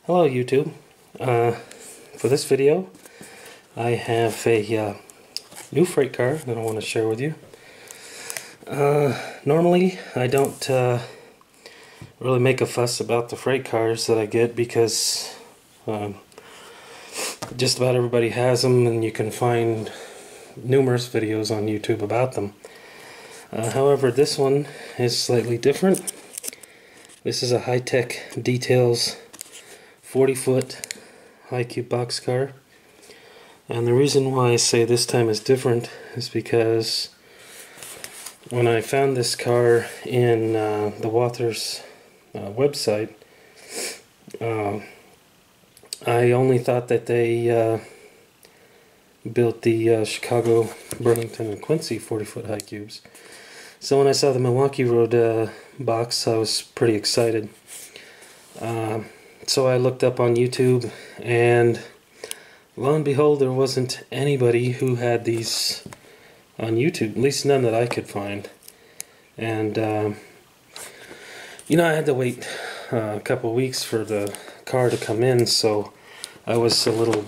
Hello YouTube. For this video I have a new freight car that I want to share with you. Normally I don't really make a fuss about the freight cars that I get because just about everybody has them and you can find numerous videos on YouTube about them. However, this one is slightly different. This is a high-tech details 40-foot high cube box car, and the reason why I say this time is different is because when I found this car in the Waters website, I only thought that they built the Chicago, Burlington, and Quincy 40-foot high cubes. So when I saw the Milwaukee Road box, I was pretty excited. So I looked up on YouTube, and lo and behold, there wasn't anybody who had these on YouTube, at least none that I could find. And you know, I had to wait a couple weeks for the car to come in, so I was a little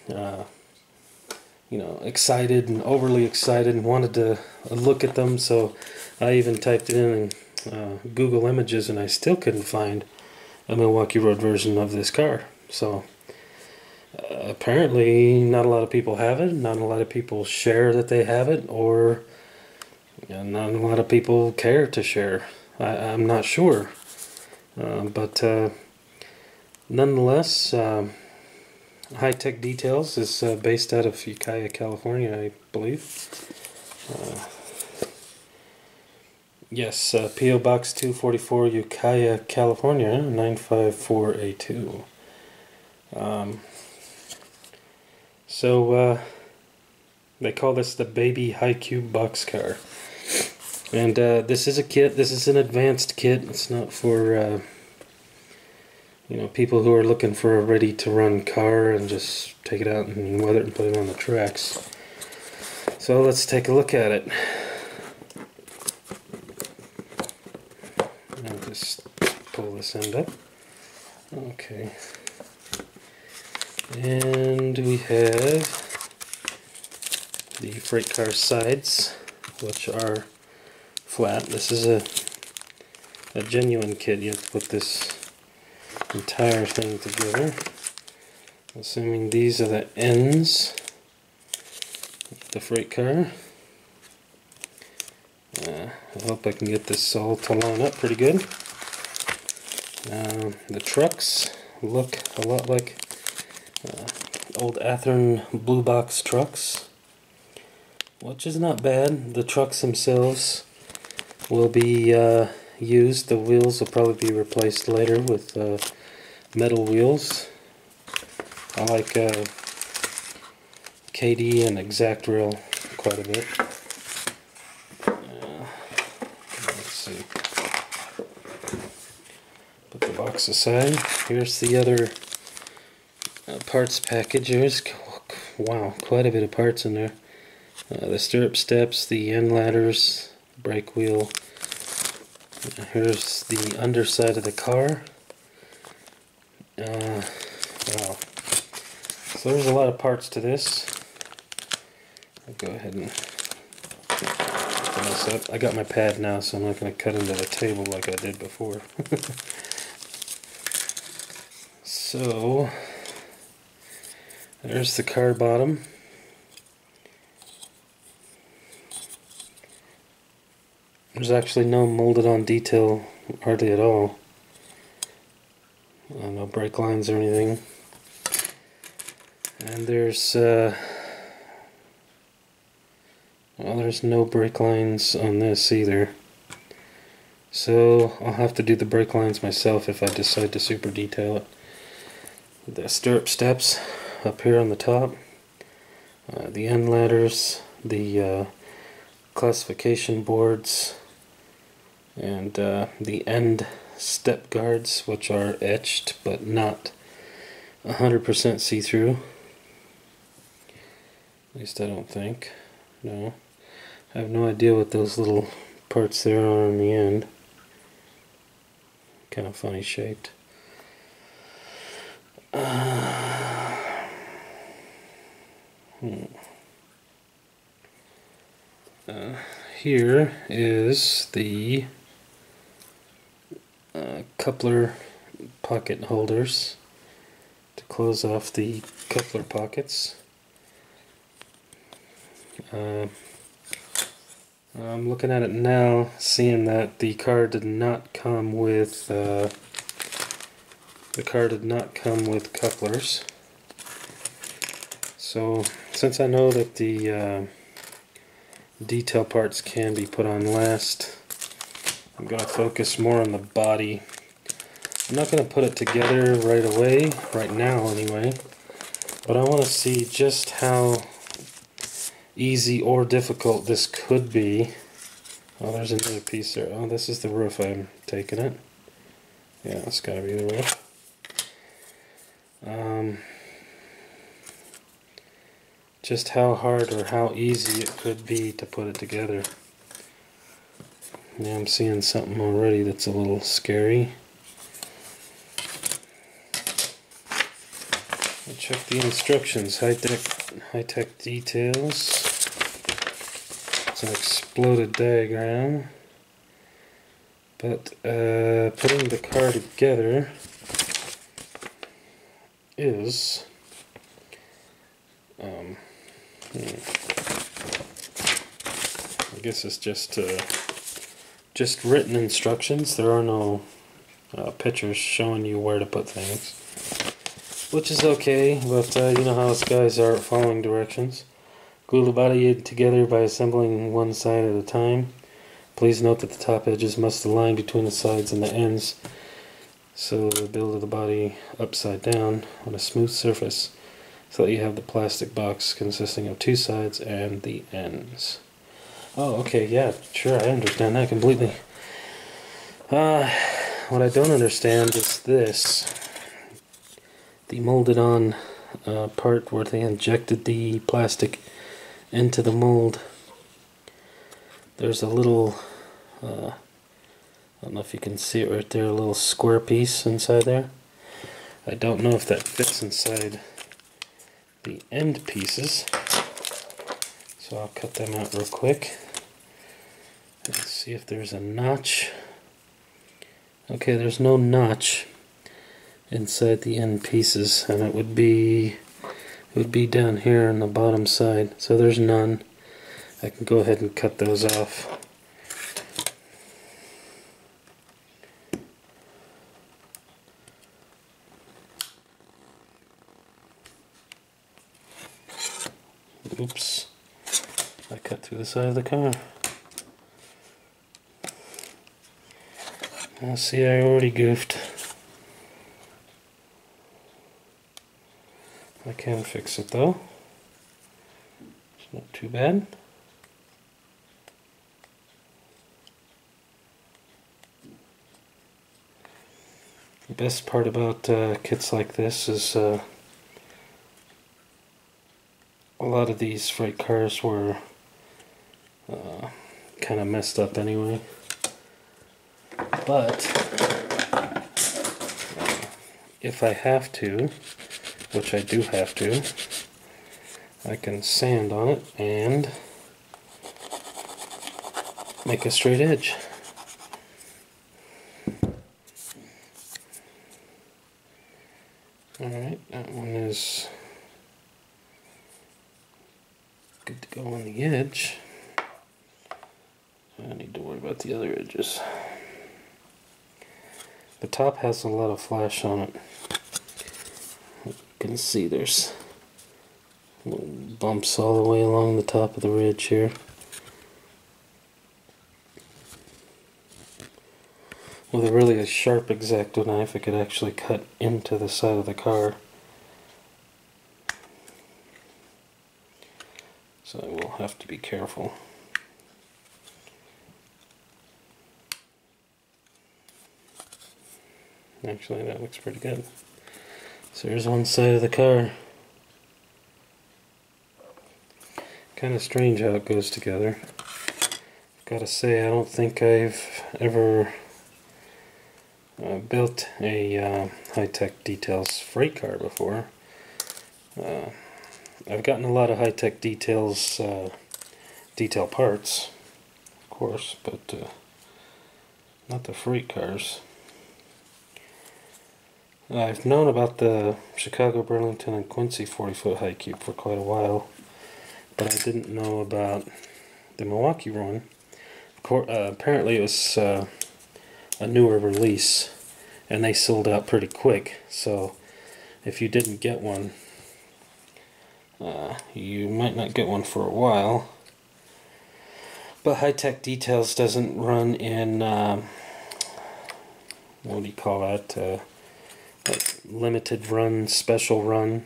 you know, excited and overly excited and wanted to look at them, so I even typed it in Google Images, and I still couldn't find a Milwaukee Road version of this car. So apparently not a lot of people have it, not a lot of people share that they have it, or not a lot of people care to share. I'm not sure, but nonetheless, High-Tech Details is based out of Ukiah, California, I believe. Yes, P.O. Box 244, Ukiah, California, 95482. So they call this the baby high cube box car. And this is a kit. This is an advanced kit. It's not for you know, people who are looking for a ready-to-run car and just take it out and weather it and put it on the tracks. So let's take a look at it. I'll just pull this end up. Okay. And we have the freight car sides, which are flat. This is a genuine kit. You have to put this entire thing together. Assuming these are the ends of the freight car. I hope I can get this all to line up pretty good. The trucks look a lot like old Athearn blue box trucks, which is not bad. The trucks themselves will be used. The wheels will probably be replaced later with metal wheels. I like KD and Exact Rail quite a bit. Let's see. Put the box aside. Here's the other parts package. There's, wow, quite a bit of parts in there. The stirrup steps, the end ladders, brake wheel. Here's the underside of the car. Wow. So there's a lot of parts to this. I'll go ahead and open this up. I got my pad now, so I'm not going to cut into the table like I did before. So there's the car bottom. There's actually no molded on detail hardly at all. No brake lines or anything. And there's well, there's no brake lines on this either. So I'll have to do the brake lines myself if I decide to super detail it. The stirrup steps up here on the top. The end ladders, the classification boards, and the end step guards, which are etched but not 100% see-through. At least I don't think. No. I have no idea what those little parts there are on the end. Kind of funny shaped. Here is the coupler pocket holders to close off the coupler pockets. I'm looking at it now, seeing that the car did not come with couplers. So since I know that the detail parts can be put on last, I'm going to focus more on the body. I'm not going to put it together right away, right now anyway, but I want to see just how easy or difficult this could be. Oh, there's another piece there. Oh, this is the roof, I'm taking it. Yeah, it's got to be the roof. Just how hard or how easy it could be to put it together. Yeah, I'm seeing something already that's a little scary. I'll check the instructions. High-tech details. It's an exploded diagram. But putting the car together is I guess it's just written instructions. There are no pictures showing you where to put things, which is okay, but you know how us guys are at following directions. Glue the body together by assembling one side at a time. Please note that the top edges must align between the sides and the ends, so the build of the body upside down on a smooth surface, so that you have the plastic box consisting of two sides and the ends. Oh, okay, yeah, sure, I understand that completely. What I don't understand is this. The molded on part where they injected the plastic into the mold. There's a little, I don't know if you can see it right there, a little square piece inside there. I don't know if that fits inside the end pieces, so I'll cut them out real quick. Let's see if there's a notch. Okay, there's no notch inside the end pieces, and it would be down here on the bottom side, so there's none. I can go ahead and cut those off. Oops, I cut through the side of the car. See, I already goofed. I can fix it though. It's not too bad. The best part about kits like this is a lot of these freight cars were kind of messed up anyway. But if I have to, which I do have to, I can sand on it and make a straight edge. Alright, that one is good to go on the edge. I need to worry about the other edges. The top has a lot of flash on it. You can see there's little bumps all the way along the top of the ridge here. With a really sharp X-Acto knife, it could actually cut into the side of the car. So I will have to be careful. Actually, that looks pretty good. So here's one side of the car. Kind of strange how it goes together. Gotta say, I don't think I've ever built a high-tech details freight car before. I've gotten a lot of high-tech details, detail parts, of course, but not the freight cars. I've known about the Chicago, Burlington, and Quincy 40-foot high cube for quite a while, but I didn't know about the Milwaukee one. Apparently it was a newer release, and they sold out pretty quick, so if you didn't get one, you might not get one for a while. But High-Tech Details doesn't run in, what do you call that, like limited run, special run.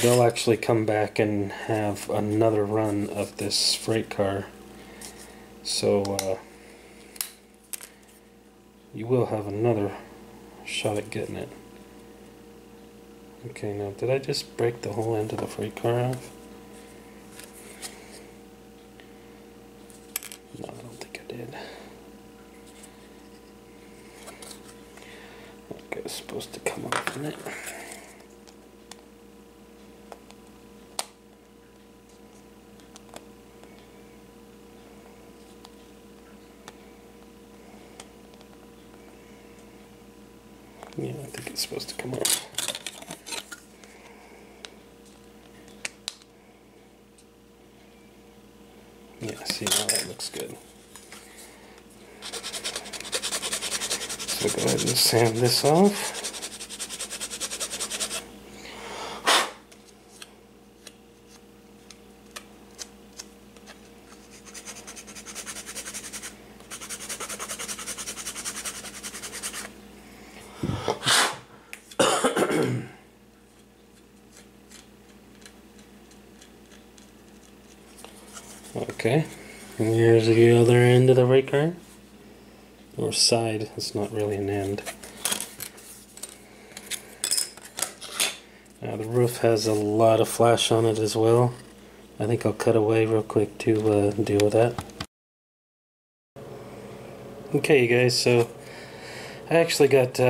They'll actually come back and have another run of this freight car. So you will have another shot at getting it. Okay, now did I just break the whole end of the freight car off? No, I don't think I did. Okay, it's supposed to come off, isn't it? Yeah, I think it's supposed to come off. Yeah, see, now that looks good. So go ahead and sand this off. Okay, and here's the other end of the freight car, or side. It's not really an end. Now the roof has a lot of flash on it as well. I think I'll cut away real quick to deal with that. Okay, you guys, so I actually got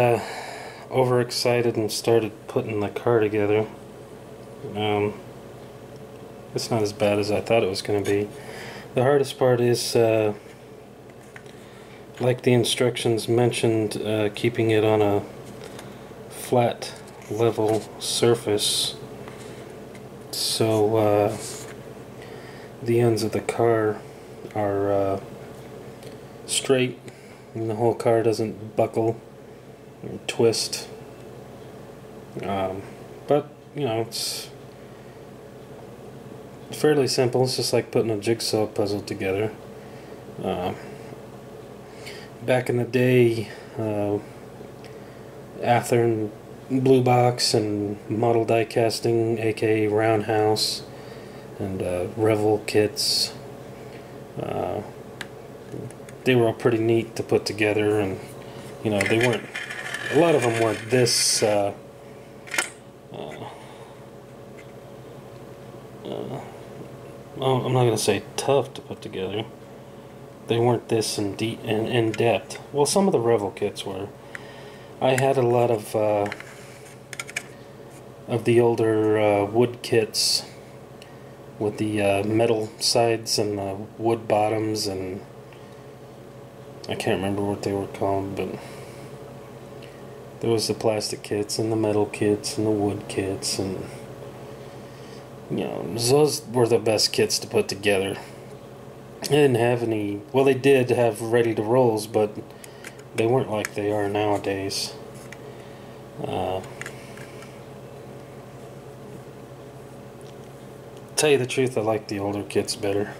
overexcited and started putting the car together. It's not as bad as I thought it was going to be. The hardest part is, like the instructions mentioned, keeping it on a flat, level surface, so the ends of the car are straight and the whole car doesn't buckle or twist. But, you know, it's fairly simple. It's just like putting a jigsaw puzzle together. Back in the day, Athearn Blue Box and Model Die Casting, aka Roundhouse, and Revel kits, they were all pretty neat to put together, and you know, they weren't, a lot of them weren't this well, I'm not going to say tough to put together. They weren't this in depth. Well, some of the Revel kits were. I had a lot of the older wood kits with the metal sides and wood bottoms, and I can't remember what they were called, but there was the plastic kits and the metal kits and the wood kits, and you know, those were the best kits to put together. They didn't have any, well, they did have ready to rolls, but they weren't like they are nowadays. Tell you the truth, I like the older kits better.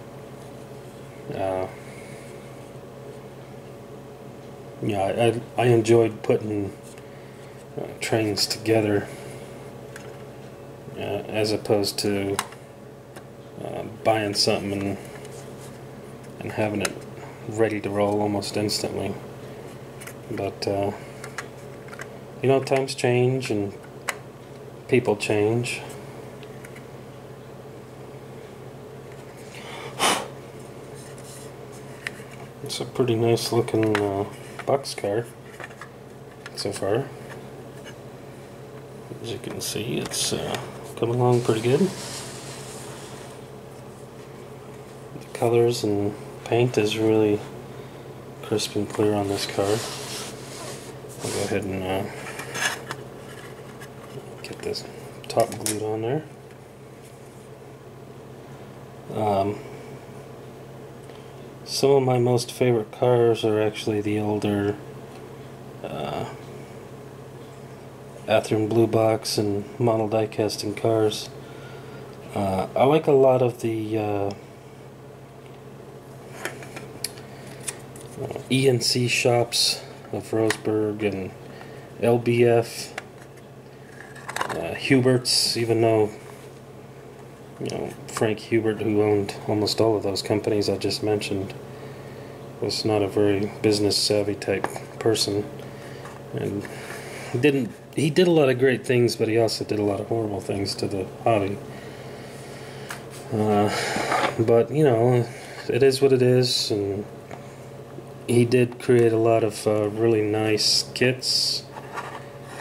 Yeah, I enjoyed putting trains together, as opposed to buying something and having it ready to roll almost instantly. But you know, times change and people change. It's a pretty nice looking boxcar. so far. As you can see, it's coming along pretty good. The colors and paint is really crisp and clear on this car. I'll go ahead and get this top glued on there. Some of my most favorite cars are actually the older Athearn blue box and model die casting cars. I like a lot of the ENC shops of Roseburg and LBF, Hubert's, even though Frank Hubert, who owned almost all of those companies I just mentioned, was not a very business savvy type person, and he did a lot of great things, but he also did a lot of horrible things to the hobby. But it is what it is, and he did create a lot of really nice kits,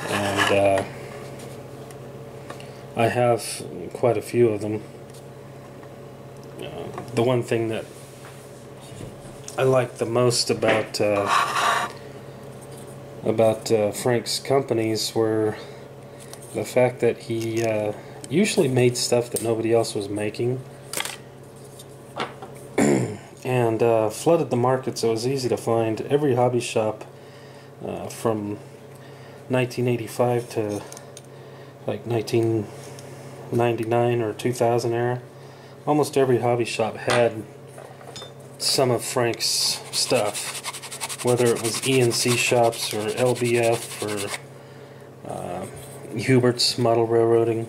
and I have quite a few of them. The one thing that I like the most about Frank's companies were the fact that he usually made stuff that nobody else was making, and flooded the market, so it was easy to find. Every hobby shop from 1985 to like 1999 or 2000 era, almost every hobby shop had some of Frank's stuff, whether it was ENC shops or LBF or Hubert's Model Railroading.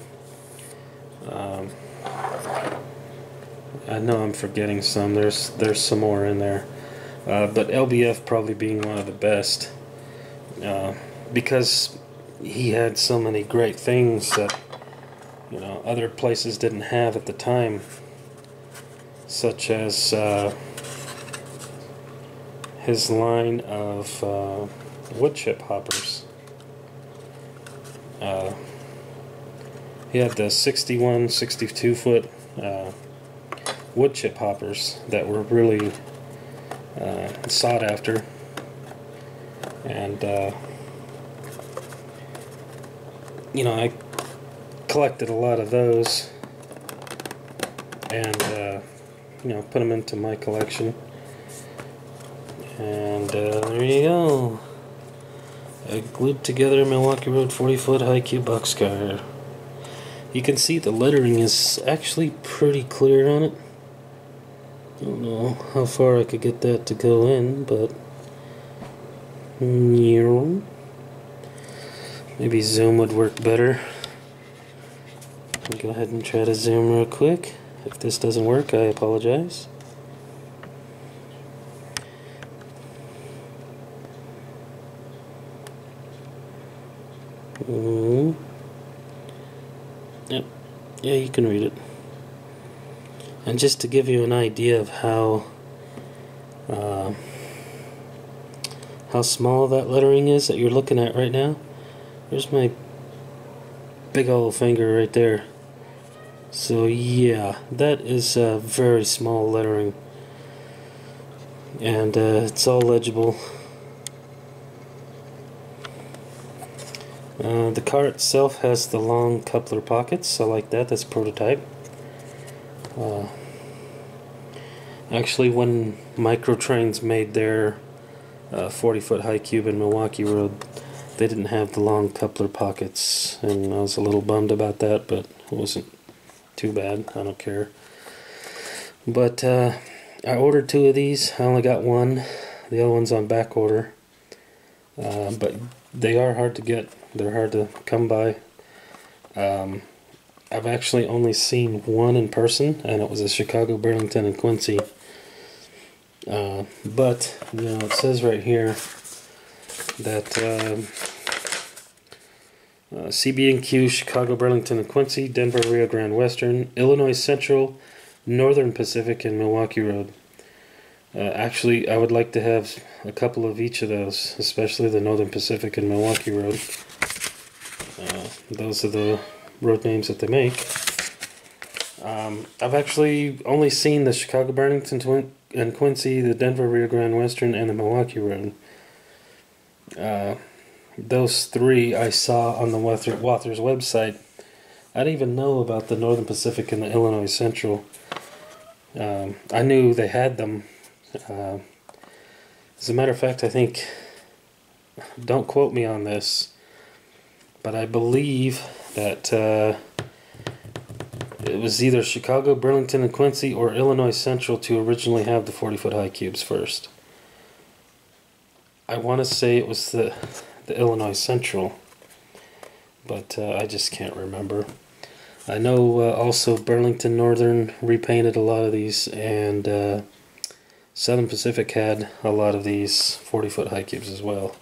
I know I'm forgetting some. There's some more in there, but LBF probably being one of the best, because he had so many great things that other places didn't have at the time, such as his line of wood chip hoppers. He had the 61, 62 foot wood chip hoppers that were really sought after, and I collected a lot of those, and put them into my collection. And there you go. A glued together Milwaukee Road 40-foot high cube boxcar. You can see the lettering is actually pretty clear on it. I don't know how far I could get that to go in, but maybe zoom would work better. I'll go ahead and try to zoom real quick. If this doesn't work, I apologize. Yep. Yeah, you can read it. And just to give you an idea of how small that lettering is that you're looking at right now, there's my big old finger right there. So yeah, that is very small lettering, and it's all legible. The car itself has the long coupler pockets. I like that. That's prototype. Actually, when Microtrains made their 40-foot high cube in Milwaukee Road, they didn't have the long coupler pockets, and I was a little bummed about that, but it wasn't too bad. I don't care. But I ordered 2 of these. I only got one. The other one's on back order. But they are hard to get. They're hard to come by. I've actually only seen one in person, and it was a Chicago, Burlington, and Quincy. But it says right here that CB&Q, Chicago, Burlington, and Quincy, Denver, Rio Grande Western, Illinois Central, Northern Pacific, and Milwaukee Road. Actually, I would like to have a couple of each of those, especially the Northern Pacific and Milwaukee Road. Those are the road names that they make. I've actually only seen the Chicago Burlington and Quincy, the Denver Rio Grande Western, and the Milwaukee Road. Those three I saw on the Walther's website. I didn't even know about the Northern Pacific and the Illinois Central. I knew they had them. As a matter of fact, I think, don't quote me on this, but I believe that it was either Chicago, Burlington, and Quincy or Illinois Central to originally have the 40-foot high cubes first. I want to say it was the Illinois Central, but I just can't remember. I know also Burlington Northern repainted a lot of these, and Southern Pacific had a lot of these 40-foot high cubes as well.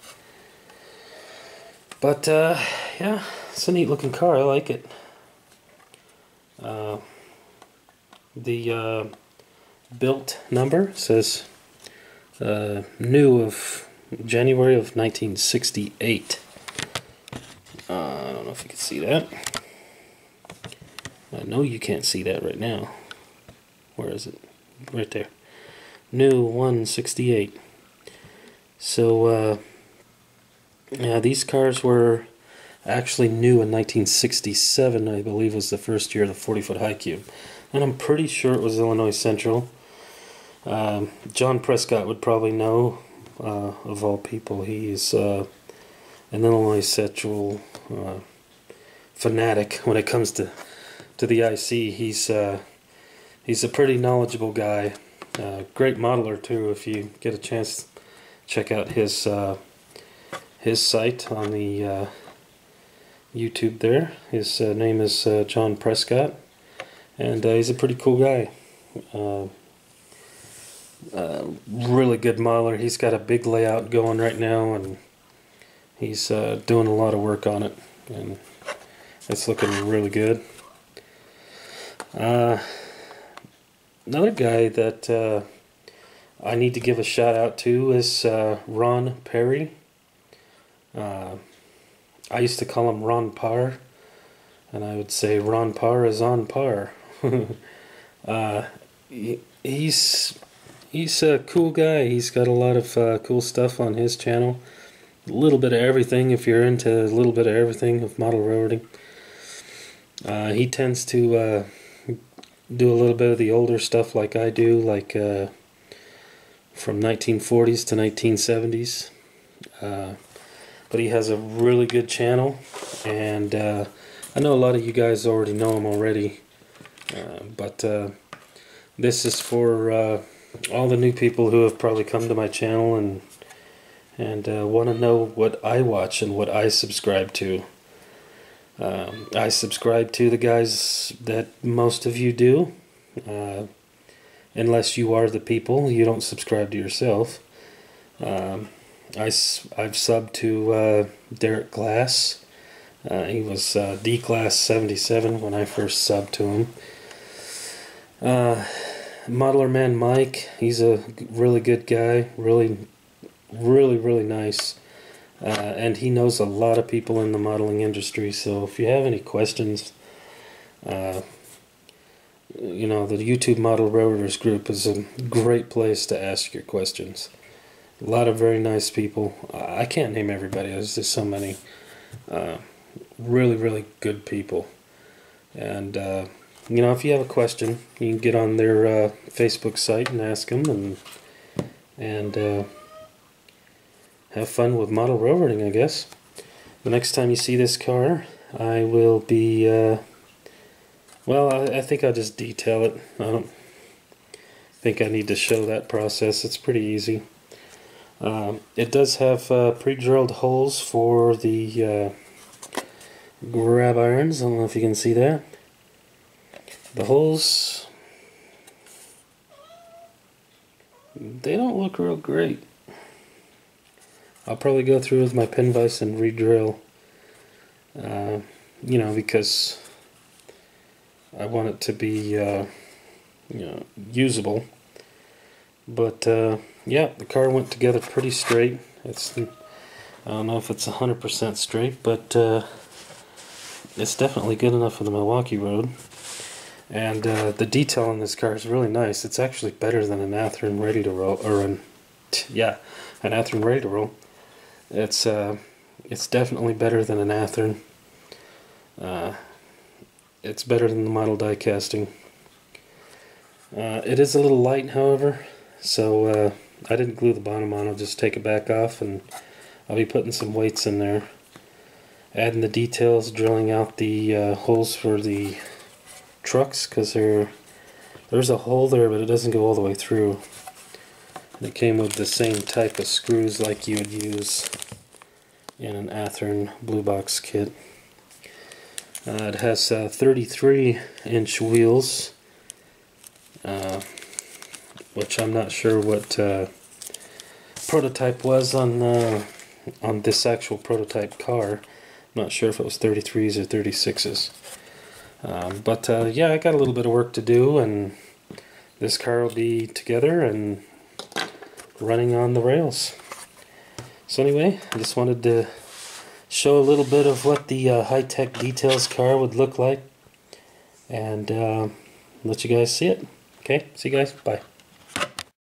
But yeah, it's a neat looking car. I like it. The built number says new of January of 1968. I don't know if you can see that. I know you can't see that right now. Where is it? Right there. New 168. So yeah, these cars were actually new in 1967, I believe was the first year of the 40-foot high cube. And I'm pretty sure it was Illinois Central. John Prescott would probably know, of all people. He's an Illinois Central fanatic when it comes to the IC. He's a pretty knowledgeable guy. Great modeler too. If you get a chance, check out his site on the YouTube there. His name is John Prescott, and he's a pretty cool guy. Really good modeler. He's got a big layout going right now, and he's doing a lot of work on it, and it's looking really good. Another guy that I need to give a shout out to is Ron Perry. I used to call him Ron Parr, and I would say Ron Parr is on par. He's a cool guy. He's got a lot of cool stuff on his channel. A little bit of everything, if you're into a little bit of everything of model railroading. He tends to do a little bit of the older stuff like I do, like from 1940s to 1970s. But he has a really good channel, and I know a lot of you guys already know him already, but this is for all the new people who have probably come to my channel and want to know what I watch and what I subscribe to. I subscribe to the guys that most of you do, unless you are the people. You don't subscribe to yourself. I've subbed to Derek Glass. He was D-Class 77 when I first subbed to him. Modeler Man Mike, he's a really good guy, really nice. And he knows a lot of people in the modeling industry, so if you have any questions, you know, the YouTube Model Railroaders group is a great place to ask your questions. A lot of very nice people. I can't name everybody, there's just so many really good people. And you know, if you have a question, you can get on their Facebook site and ask them, and have fun with model railroading, I guess. The next time you see this car, I will be, well, I think I'll just detail it. I don't think I need to show that process. It's pretty easy. It does have pre-drilled holes for the grab irons. I don't know if you can see that. The holes, they don't look real great. I'll probably go through with my pin vise and re-drill, you know, because I want it to be, you know, usable. But yeah, the car went together pretty straight. I don't know if it's 100% straight, but it's definitely good enough for the Milwaukee road. And the detail on this car is really nice. It's actually better than an Athearn ready to roll, or an Athearn ready to roll. It's definitely better than an Athearn. It's better than the model die casting. It is a little light, however, so I didn't glue the bottom on. I'll just take it back off, and I'll be putting some weights in there, adding the details, drilling out the holes for the trucks, because there's a hole there, but it doesn't go all the way through. And it came with the same type of screws like you would use in an Athearn blue box kit. It has 33-inch wheels, which I'm not sure what prototype was on this actual prototype car. I'm not sure if it was 33s or 36s. But yeah, I got a little bit of work to do, and this car will be together and running on the rails. So anyway, I just wanted to show a little bit of what the high-tech details car would look like, and let you guys see it. Okay, see you guys, bye.